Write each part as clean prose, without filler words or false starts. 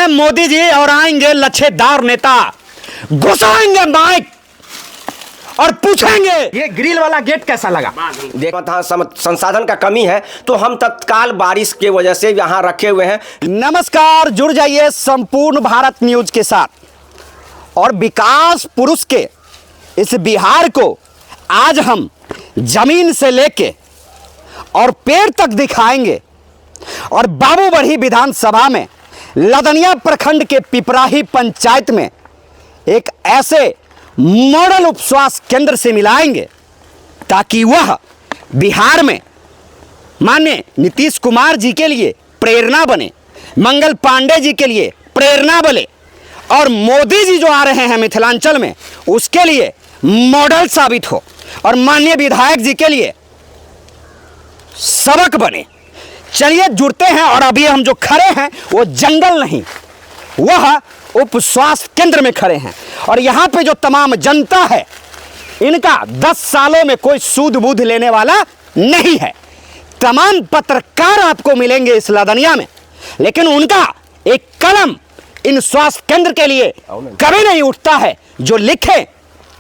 हैं मोदी जी और आएंगे लच्छेदार नेता, घुसाएंगे माइक और पूछेंगे ये ग्रिल वाला गेट कैसा लगा। देखो संसाधन का कमी है तो हम तत्काल बारिश के वजह से यहाँ रखे हुए हैं। नमस्कार, जुड़ जाइए संपूर्ण भारत न्यूज के साथ और विकास पुरुष के इस बिहार को आज हम जमीन से लेके और पेड़ तक दिखाएंगे। और बाबूबढ़ी विधानसभा में लदनिया प्रखंड के पिपराही पंचायत में एक ऐसे मॉडल उप स्वास्थ्य केंद्र से मिलाएंगे ताकि वह बिहार में माननीय नीतीश कुमार जी के लिए प्रेरणा बने, मंगल पांडे जी के लिए प्रेरणा बने और मोदी जी जो आ रहे हैं मिथिलांचल में उसके लिए मॉडल साबित हो और माननीय विधायक जी के लिए सबक बने। चलिए जुड़ते हैं। और अभी हम जो खड़े हैं वो जंगल नहीं, वह उप स्वास्थ्य केंद्र में खड़े हैं और यहाँ पे जो तमाम जनता है इनका 10 सालों में कोई सूद बूद लेने वाला नहीं है। तमाम पत्रकार आपको मिलेंगे इस लदनिया में, लेकिन उनका एक कलम इन स्वास्थ्य केंद्र के लिए कभी नहीं उठता है जो लिखे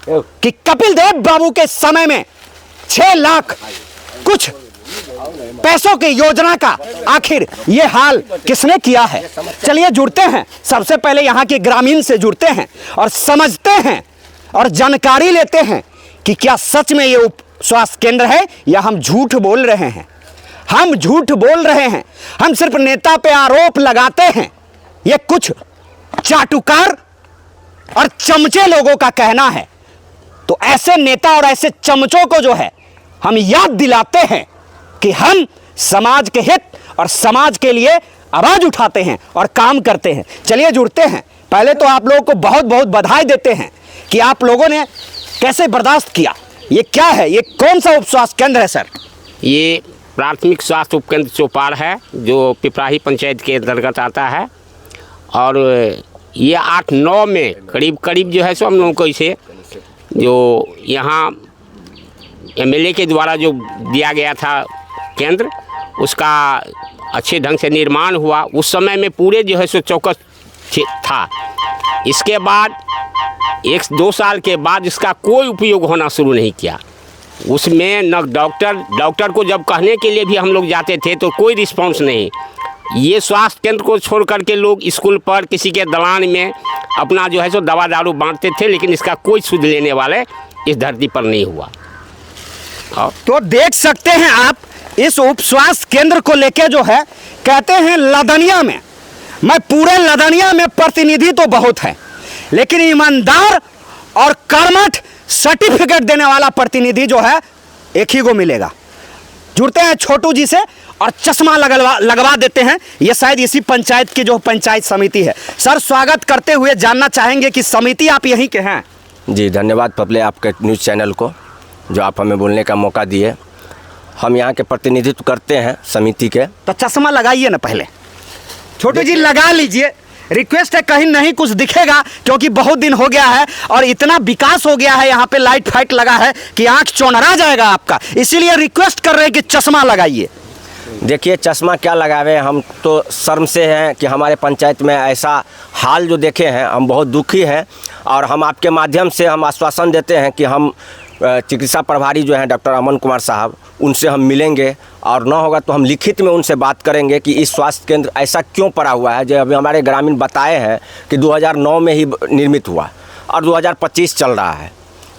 कि कपिल देव बाबू के समय में 6 लाख कुछ पैसों की योजना का आखिर ये हाल किसने किया है। चलिए जुड़ते हैं। सबसे पहले यहाँ के ग्रामीण से जुड़ते हैं और समझते हैं और जानकारी लेते हैं कि क्या सच में ये उप स्वास्थ्य केंद्र है या हम झूठ बोल रहे हैं। हम झूठ बोल रहे हैं, हम सिर्फ नेता पे आरोप लगाते हैं। ये कुछ चाटुकार और चमचे लोगों का कहना है। तो ऐसे नेता और ऐसे चमचों को जो है हम याद दिलाते हैं कि हम समाज के हित और समाज के लिए आवाज उठाते हैं और काम करते हैं। चलिए जुड़ते हैं। पहले तो आप लोगों को बहुत बहुत बधाई देते हैं कि आप लोगों ने कैसे बर्दाश्त किया। ये क्या है, ये कौन सा उप स्वास्थ्य केंद्र है सर? ये प्राथमिक स्वास्थ्य उपकेंद्र चौपाल है जो पिपराही पंचायत के अंतर्गत आता है और ये 8-9 में करीब जो है सो हम लोगों को इसे जो यहाँ एमएलए के द्वारा जो दिया गया था केंद्र, उसका अच्छे ढंग से निर्माण हुआ। उस समय में पूरे जो है सो चौकस था। इसके बाद 1-2 साल के बाद इसका कोई उपयोग होना शुरू नहीं किया। उसमें न डॉक्टर को जब कहने के लिए भी हम लोग जाते थे तो कोई रिस्पांस नहीं। ये स्वास्थ्य केंद्र को छोड़ करके लोग स्कूल पर किसी के दलान में अपना जो है सो दवा दारू बांटते थे, लेकिन इसका कोई सुध लेने वाले इस धरती पर नहीं हुआ। तो देख सकते हैं आप इस उप स्वास्थ्य केंद्र को लेके जो है कहते हैं लदनिया में, मैं पूरे लदनिया में प्रतिनिधि तो बहुत है लेकिन ईमानदार और कर्मठ सर्टिफिकेट देने वाला प्रतिनिधि जो है एक ही को मिलेगा। जुड़ते हैं छोटू जी से और चश्मा लगवा देते हैं। ये शायद इसी पंचायत की जो पंचायत समिति है। सर स्वागत करते हुए जानना चाहेंगे कि समिति आप यहीं के हैं? जी धन्यवाद पहले आपके न्यूज़ चैनल को जो आप हमें बोलने का मौका दिए। हम यहाँ के प्रतिनिधित्व करते हैं समिति के। तो चश्मा लगाइए ना पहले। छोटू जी लगा लीजिए, रिक्वेस्ट है, कहीं नहीं कुछ दिखेगा क्योंकि बहुत दिन हो गया है और इतना विकास हो गया है, यहाँ पे लाइट फाइट लगा है कि आंख चौनरा जाएगा आपका, इसीलिए रिक्वेस्ट कर रहे हैं कि चश्मा लगाइए। देखिए चश्मा क्या लगावे, हम तो शर्म से हैं कि हमारे पंचायत में ऐसा हाल जो देखे हैं हम बहुत दुखी हैं। और हम आपके माध्यम से हम आश्वासन देते हैं कि हम चिकित्सा प्रभारी जो हैं डॉक्टर अमन कुमार साहब, उनसे हम मिलेंगे और ना होगा तो हम लिखित में उनसे बात करेंगे कि इस स्वास्थ्य केंद्र ऐसा क्यों पड़ा हुआ है। जो अभी हमारे ग्रामीण बताए हैं कि 2009 में ही निर्मित हुआ और 2025 चल रहा है।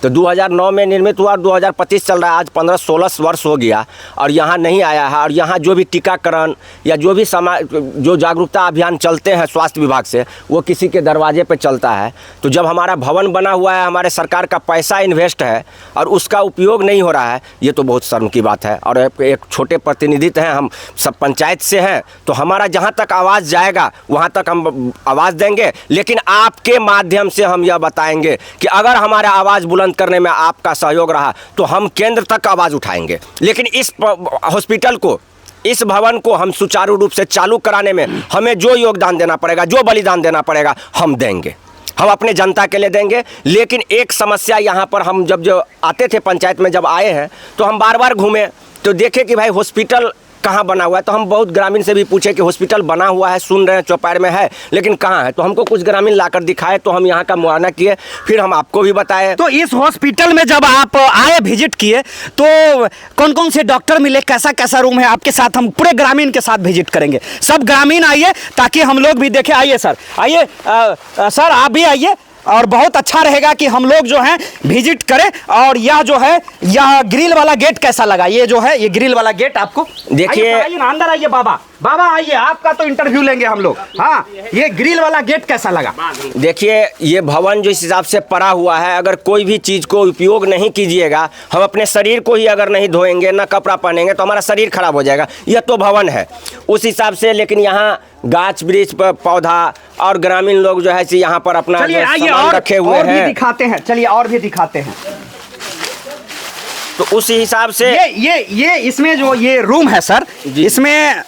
तो 2009 में निर्मित हुआ और 2025 चल रहा है। आज 15-16 वर्ष हो गया और यहाँ नहीं आया है। और यहाँ जो भी टीकाकरण या जो भी जो जागरूकता अभियान चलते हैं स्वास्थ्य विभाग से, वो किसी के दरवाजे पे चलता है। तो जब हमारा भवन बना हुआ है, हमारे सरकार का पैसा इन्वेस्ट है और उसका उपयोग नहीं हो रहा है, ये तो बहुत शर्म की बात है। और एक छोटे प्रतिनिधित्व हैं, हम सब पंचायत से हैं, तो हमारा जहाँ तक आवाज़ जाएगा वहाँ तक हम आवाज़ देंगे। लेकिन आपके माध्यम से हम यह बताएंगे कि अगर हमारा आवाज़ बुलंद करने में आपका सहयोग रहा तो हम केंद्र तक आवाज उठाएंगे। लेकिन इस हॉस्पिटल को, इस भवन को हम सुचारू रूप से चालू कराने में हमें जो योगदान देना पड़ेगा, जो बलिदान देना पड़ेगा, हम देंगे। हम अपने जनता के लिए देंगे। लेकिन एक समस्या यहाँ पर, हम जब जो आते थे पंचायत में, जब आए हैं तो हम बार बार घूमे तो देखे कि भाई हॉस्पिटल कहाँ बना हुआ है। तो हम बहुत ग्रामीण से भी पूछे कि हॉस्पिटल बना हुआ है, सुन रहे हैं चौपायर में है, लेकिन कहाँ है। तो हमको कुछ ग्रामीण लाकर दिखाए, तो हम यहाँ का मुआयना किए, फिर हम आपको भी बताए। तो इस हॉस्पिटल में जब आप आए, विजिट किए, तो कौन कौन से डॉक्टर मिले, कैसा कैसा रूम है? आपके साथ हम पूरे ग्रामीण के साथ विजिट करेंगे। सब ग्रामीण आइए ताकि हम लोग भी देखें। आइए सर, आइए सर आप भी आइए, और बहुत अच्छा रहेगा कि हम लोग जो है विजिट करें। और यह जो है, यह ग्रिल वाला गेट कैसा लगा? ये जो है, ये ग्रिल वाला गेट आपको देखिए, आइए ना, अंदर आइए। बाबा बाबा आइए, आपका तो इंटरव्यू लेंगे हम लोग। हाँ, ये ग्रिल वाला गेट कैसा लगा? देखिए, ये भवन जो इस हिसाब से पड़ा हुआ है, अगर कोई भी चीज़ को उपयोग नहीं कीजिएगा, हम अपने शरीर को ही अगर नहीं धोएंगे, ना कपड़ा पहनेंगे, तो हमारा शरीर खराब हो जाएगा। यह तो भवन है उस हिसाब से, लेकिन यहाँ गाछ वृक्ष पर पौधा और ग्रामीण लोग जो है यहाँ पर अपना सामान रखे हुए हैं। भी दिखाते हैं, चलिए और भी दिखाते हैं। तो उस हिसाब से ये इसमें जो ये रूम है सर, इसमें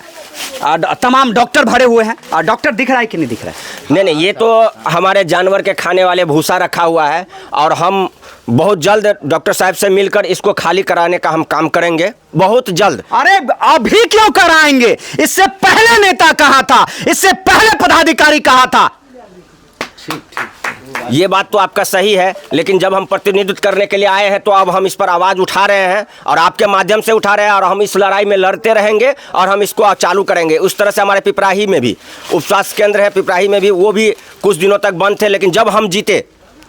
तमाम डॉक्टर भरे हुए हैं। और डॉक्टर दिख रहा है कि नहीं दिख रहा है? नहीं, ये तो हमारे जानवर के खाने वाले भूसा रखा हुआ है, और हम बहुत जल्द डॉक्टर साहब से मिलकर इसको खाली कराने का हम काम करेंगे, बहुत जल्द। अरे अभी क्यों कराएंगे? इससे पहले नेता कहा था, इससे पहले पदाधिकारी कहा था। ये बात तो आपका सही है, लेकिन जब हम प्रतिनिधित्व करने के लिए आए हैं, तो अब हम इस पर आवाज़ उठा रहे हैं, और आपके माध्यम से उठा रहे हैं, और हम इस लड़ाई में लड़ते रहेंगे, और हम इसको चालू करेंगे। उस तरह से हमारे पिपराही में भी उप स्वास्थ्य केंद्र है, पिपराही में भी, वो भी कुछ दिनों तक बंद थे, लेकिन जब हम जीते,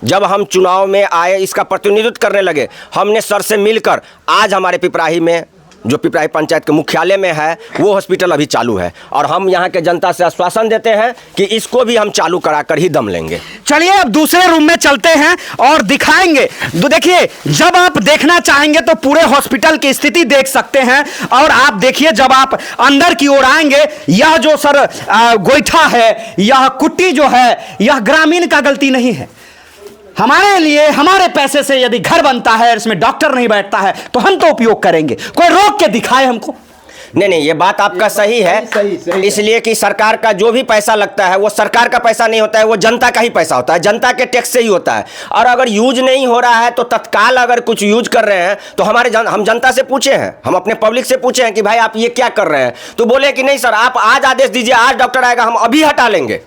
जब हम चुनाव में आए, इसका प्रतिनिधित्व करने लगे, हमने सर से मिलकर आज हमारे पिपराही में, जो पिपराही पंचायत के मुख्यालय में है, वो हॉस्पिटल अभी चालू है, और हम यहाँ के जनता से आश्वासन देते हैं कि इसको भी हम चालू कराकर ही दम लेंगे। चलिए अब दूसरे रूम में चलते हैं और दिखाएंगे। तो देखिए, जब आप देखना चाहेंगे तो पूरे हॉस्पिटल की स्थिति देख सकते हैं। और आप देखिए, जब आप अंदर की ओर आएंगे, यह जो सर गोईठा है, यह कुट्टी जो है, यह ग्रामीण का गलती नहीं है। हमारे लिए, हमारे पैसे से यदि घर बनता है, इसमें डॉक्टर नहीं बैठता है, तो हम तो उपयोग करेंगे। कोई रोक के दिखाए हमको। नहीं, ये बात आपका सही है। इसलिए कि सरकार का जो भी पैसा लगता है, वो सरकार का पैसा नहीं होता है, वो जनता का ही पैसा होता है, जनता के टैक्स से ही होता है। और अगर यूज नहीं हो रहा है, तो तत्काल अगर कुछ यूज कर रहे हैं, तो हम जनता से पूछे हैं, हम अपने पब्लिक से पूछे हैं कि भाई आप ये क्या कर रहे हैं, तो बोले कि नहीं सर, आप आज आदेश दीजिए, आज डॉक्टर आएगा, हम अभी हटा लेंगे,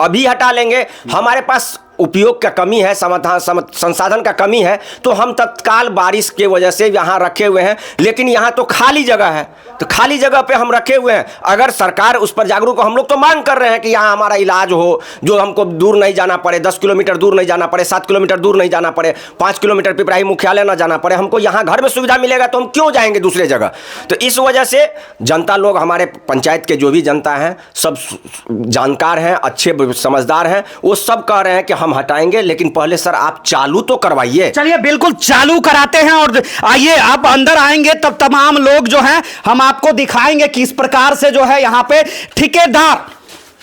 अभी हटा लेंगे। हमारे पास उपयोग का कमी है, संसाधन का कमी है, तो हम तत्काल बारिश के वजह से यहाँ रखे हुए हैं। लेकिन यहाँ तो खाली जगह है, तो खाली जगह पे हम रखे हुए हैं। अगर सरकार उस पर जागरूक हो, हम लोग तो मांग कर रहे हैं कि यहाँ हमारा इलाज हो, जो हमको दूर नहीं जाना पड़े, 10 किलोमीटर दूर नहीं जाना पड़े, 7 किलोमीटर दूर नहीं जाना पड़े, 5 किलोमीटर पिपराही मुख्यालय ना जाना पड़े, हमको यहाँ घर में सुविधा मिलेगा, तो हम क्यों जाएंगे दूसरे जगह। तो इस वजह से जनता लोग, हमारे पंचायत के जो भी जनता हैं, सब जानकार हैं, अच्छे समझदार हैं, वो सब कह रहे हैं कि हम हटाएंगे, लेकिन पहले सर आप चालू तो करवाइए। चलिए बिल्कुल चालू कराते हैं। और आइए, आप अंदर आएंगे तब तमाम लोग जो हैं, हम आपको दिखाएंगे कि इस प्रकार से जो है यहाँ पे ठेकेदार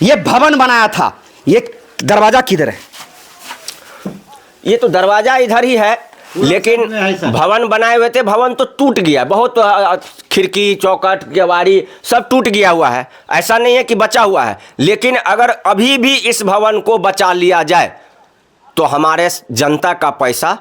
ये भवन बनाया था। ये दरवाजा किधर है? ये तो दरवाजा इधर ही है, लेकिन भवन बनाए हुए थे, भवन तो टूट गया, बहुत खिड़की चौखट केवाड़ी सब टूट गया हुआ है। ऐसा नहीं है कि बचा हुआ है, लेकिन अगर अभी भी इस भवन को बचा लिया जाए, तो हमारे जनता का पैसा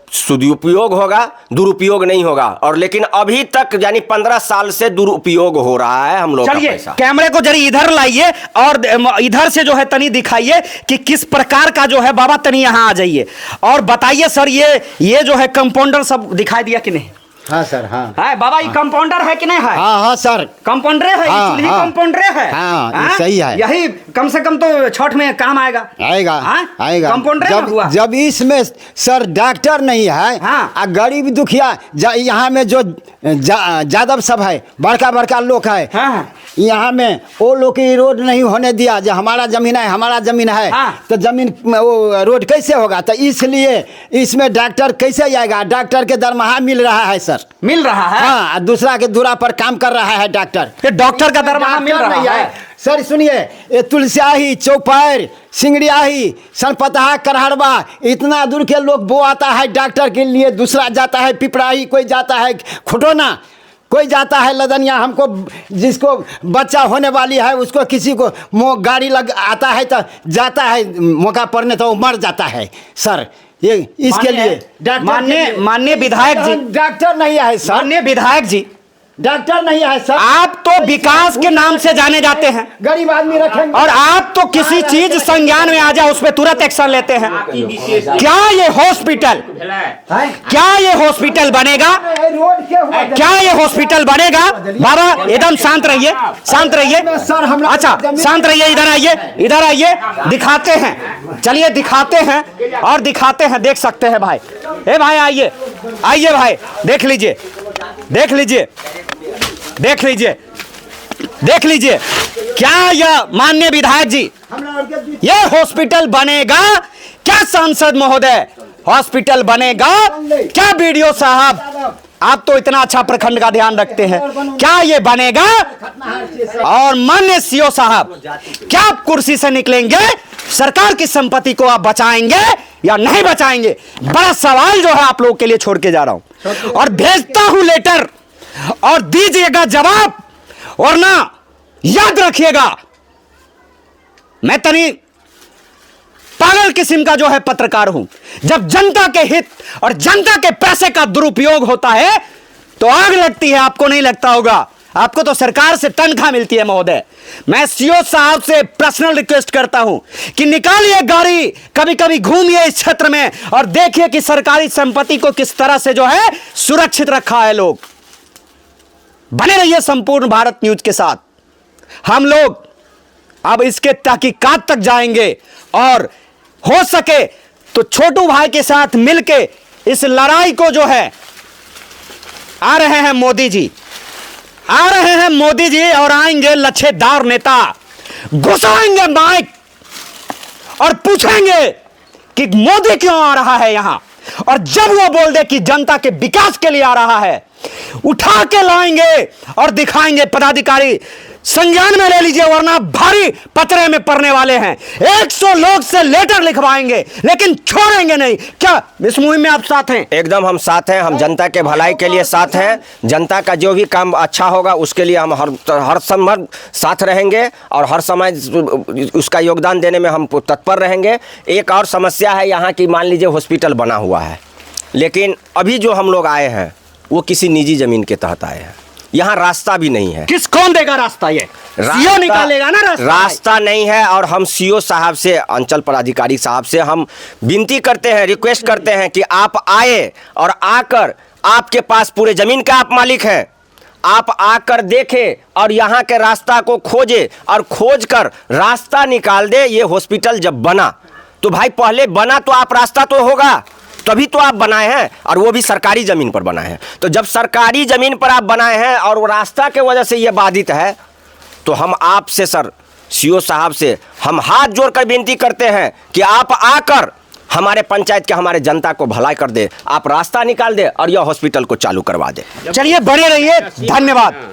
सदुपयोग होगा, दुरुपयोग नहीं होगा। और लेकिन अभी तक यानी 15 साल से दुरुपयोग हो रहा है हम लोग का पैसा। कैमरे को जरी इधर लाइए और इधर से जो है तनी दिखाइए कि किस प्रकार का जो है। बाबा तनी यहाँ आ जाइए और बताइए सर, ये जो है कंपाउंडर सब दिखाई दिया कि नहीं? हाँ सर, हाँ है बाबा, ये कंपाउंडर है कि नहीं है? हाँ सर, कंपाउंडर है, हाँ, हाँ, कंपाउंडर है। हाँ, सही है। यही कम से कम तो छठ में काम आएगा, आएगा। कंपाउंडर जब इसमें सर डॉक्टर नहीं है, हाँ, गरीब दुखिया यहाँ में जो यादव सब है, बड़का बड़का लोग है, हाँ, यहाँ में वो लोग की रोड नहीं होने दिया। जो हमारा जमीन है, हमारा जमीन है, हाँ, तो जमीन वो रोड कैसे होगा? तो इसलिए इसमें डॉक्टर कैसे आएगा? डॉक्टर के दरमाहा मिल रहा है सर, मिल रहा है, हाँ, दूसरा के दूरा पर काम कर रहा है डॉक्टर। डॉक्टर का दरमाहा मिल रहा है सर। सुनिए, ये तुलसियाही, चौपायर, सिंगड़ियाही, सनपतहा, करहड़वा, इतना दूर के लोग वो आता है डॉक्टर के लिए। दूसरा जाता है पिपराही, कोई जाता है खुटोना, कोई जाता है लदनिया। हमको जिसको बच्चा होने वाली है, उसको किसी को गाड़ी लग आता है तो जाता है, मौका पड़ने तो वो मर जाता है सर। ये इसके लिए माननीय विधायक जी, डॉक्टर नहीं है सर। माननीय विधायक जी, डॉक्टर नहीं है सर। आप तो विकास के नाम से जाने जाते हैं, गरीब आदमी रखेंगे। और आप तो किसी चीज संज्ञान में आ जाए उस पर तुरंत एक्शन लेते हैं। क्या ये हॉस्पिटल, क्या ये हॉस्पिटल बनेगा? रोड के हुआ क्या ये हॉस्पिटल बनेगा? बाबा एकदम शांत रहिए, शांत रहिए। सर, हमरा अच्छा शांत रहिए, इधर आइए, इधर आइए, दिखाते हैं, चलिए दिखाते हैं और दिखाते हैं, देख सकते हैं भाई। ए भाई आइए, आइए भाई, देख लीजिए, देख लीजिए, देख लीजिए, देख लीजिए। क्या यह माननीय विधायक जी, यह हॉस्पिटल बनेगा क्या? सांसद महोदय, हॉस्पिटल बनेगा क्या? बीडीओ साहब, आप तो इतना अच्छा प्रखंड का ध्यान रखते हैं, क्या ये बनेगा? और माननीय सीओ साहब, क्या आप कुर्सी से निकलेंगे? सरकार की संपत्ति को आप बचाएंगे या नहीं बचाएंगे? बड़ा सवाल जो है आप लोगों के लिए छोड़ के जा रहा हूं, और भेजता हूं लेटर, और दीजिएगा जवाब, वरना याद रखिएगा मैं तनी पागल किस्म का जो है पत्रकार हूं। जब जनता के हित और जनता के पैसे का दुरुपयोग होता है तो आग लगती है। आपको नहीं लगता होगा, आपको तो सरकार से तनख्वाह मिलती है महोदय। मैं सीओ साहब से पर्सनल रिक्वेस्ट करता हूं कि निकालिए गाड़ी, कभी कभी घूमिए इस क्षेत्र में और देखिए कि सरकारी संपत्ति को किस तरह से जो है सुरक्षित रखा है लोग। बने रहिए संपूर्ण भारत न्यूज के साथ। हम लोग अब इसके तहकीकात तक जाएंगे और हो सके तो छोटू भाई के साथ मिलके इस लड़ाई को जो है, आ रहे हैं मोदी जी, आ रहे हैं मोदी जी, और आएंगे लच्छेदार नेता, घुसाएंगे माइक और पूछेंगे कि मोदी क्यों आ रहा है यहां, और जब वो बोल दे कि जनता के विकास के लिए आ रहा है, उठा के लाएंगे और दिखाएंगे। पदाधिकारी संज्ञान में ले लीजिए, वरना भारी पतरे में पड़ने वाले हैं। 100 लोग से लेटर लिखवाएंगे, लेकिन छोड़ेंगे नहीं। क्या इस मुहिम में आप साथ हैं? एकदम हम साथ हैं, हम जनता के भलाई के लिए साथ हैं। जनता का जो भी काम अच्छा होगा उसके लिए हम हर समय साथ रहेंगे और हर समय उसका योगदान देने में हम तत्पर रहेंगे। एक और समस्या है यहाँ की, मान लीजिए हॉस्पिटल बना हुआ है, लेकिन अभी जो हम लोग आए हैं वो किसी निजी जमीन के तहत आए हैं। यहाँ रास्ता भी नहीं है। कौन देगा रास्ता? ये सीओ निकालेगा ना रास्ता नहीं है। और हम सीओ साहब से, अंचल पदाधिकारी साहब से हम विनती करते हैं, रिक्वेस्ट करते हैं कि आप आए और आकर, आपके पास पूरे जमीन का आप मालिक हैं, आप आकर देखें और यहाँ के रास्ता को खोजे और खोज कर रास्ता निकाल दे। ये हॉस्पिटल जब बना तो भाई पहले बना तो आप रास्ता तो होगा, तभी तो आप बनाए हैं, और वो भी सरकारी ज़मीन पर बनाए हैं। तो जब सरकारी ज़मीन पर आप बनाए हैं और वो रास्ता के वजह से ये बाधित है, तो हम आपसे सर, सीओ साहब से हम हाथ जोड़कर विनती करते हैं कि आप आकर हमारे पंचायत के, हमारे जनता को भलाई कर दे, आप रास्ता निकाल दे और यह हॉस्पिटल को चालू करवा दे। चलिए बने रहिए, धन्यवाद।